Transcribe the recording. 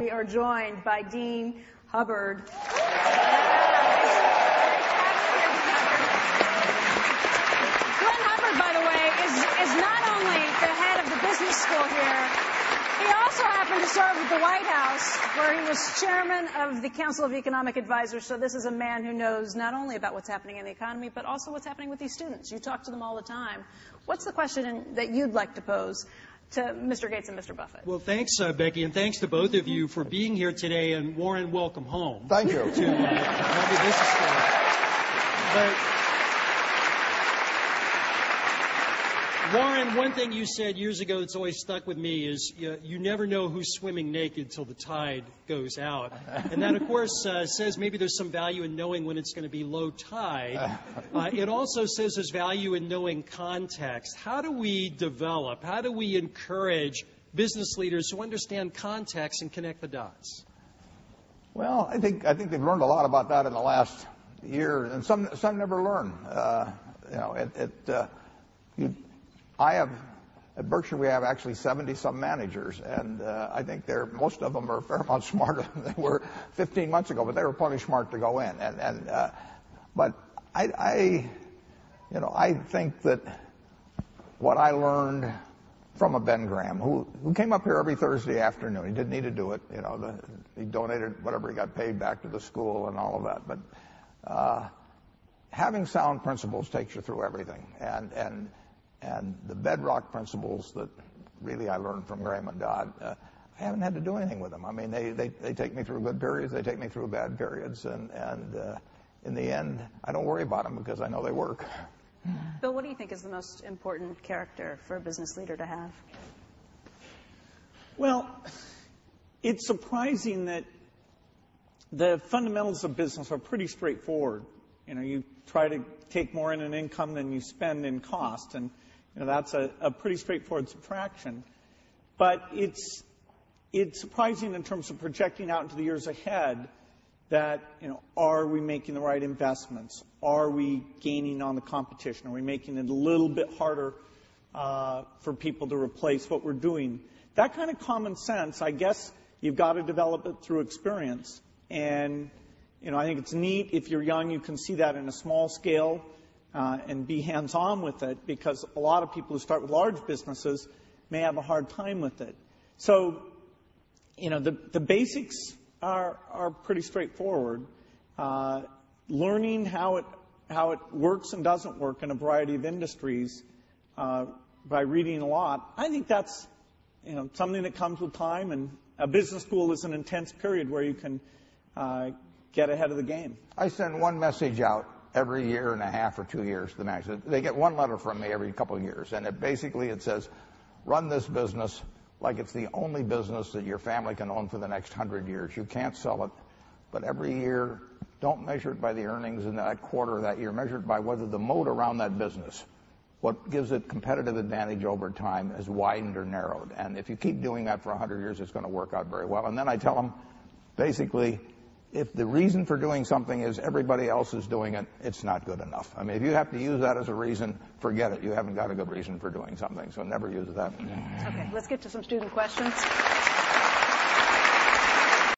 We are joined by Dean Hubbard. Glenn Hubbard, by the way, is not only the head of the business school here, he also happened to serve at the White House, where he was chairman of the Council of Economic Advisors. So this is a man who knows not only about what's happening in the economy, but also what's happening with these students. You talk to them all the time. What's the question that you'd like to pose to Mr. Gates and Mr. Buffett? Well, thanks, Becky, and thanks to both of you for being here today. And Warren, welcome home. Thank you. To Columbia Business School. But Warren, one thing you said years ago that's always stuck with me is you never know who's swimming naked till the tide goes out. And that, of course, says maybe there's some value in knowing when it's going to be low tide. It also says there's value in knowing context. How do we develop, how do we encourage business leaders to understand context and connect the dots? Well, I think they've learned a lot about that in the last year, and some never learn. At Berkshire, we have actually 70-some managers, and I think most of them are a fair amount smarter than they were 15 months ago, but they were plenty smart to go in. But I think that what I learned from a Ben Graham, who came up here every Thursday afternoon. He didn't need to do it. He donated whatever he got paid back to the school and all of that. But having sound principles takes you through everything. And the bedrock principles that really I learned from Graham and Dodd, I haven't had to do anything with them. I mean, they take me through good periods, they take me through bad periods, and in the end, I don't worry about them because I know they work. Bill, what do you think is the most important character for a business leader to have? Well, it's surprising that the fundamentals of business are pretty straightforward. You try to take more in an income than you spend in cost, and that's a pretty straightforward subtraction. But it's surprising in terms of projecting out into the years ahead that, are we making the right investments? Are we gaining on the competition? Are we making it a little bit harder for people to replace what we're doing? That kind of common sense, I guess you've got to develop it through experience. And I think it's neat if you're young, you can see that in a small scale and be hands-on with it, because a lot of people who start with large businesses may have a hard time with it. So, the basics are pretty straightforward. Learning how it works and doesn't work in a variety of industries by reading a lot, I think that's something that comes with time, and a business school is an intense period where you can get ahead of the game. I send one message out every year and a half or 2 years to the managers. They get one letter from me every couple of years, and it says, run this business like it's the only business that your family can own for the next 100 years. You can't sell it, but every year, don't measure it by the earnings in that quarter of that year. Measure it by whether the moat around that business, what gives it competitive advantage over time, has widened or narrowed. And if you keep doing that for 100 years, it's going to work out very well. And then I tell them, basically, if the reason for doing something is everybody else is doing it, it's not good enough. I mean, if you have to use that as a reason, forget it. You haven't got a good reason for doing something, so never use that. Okay, let's get to some student questions.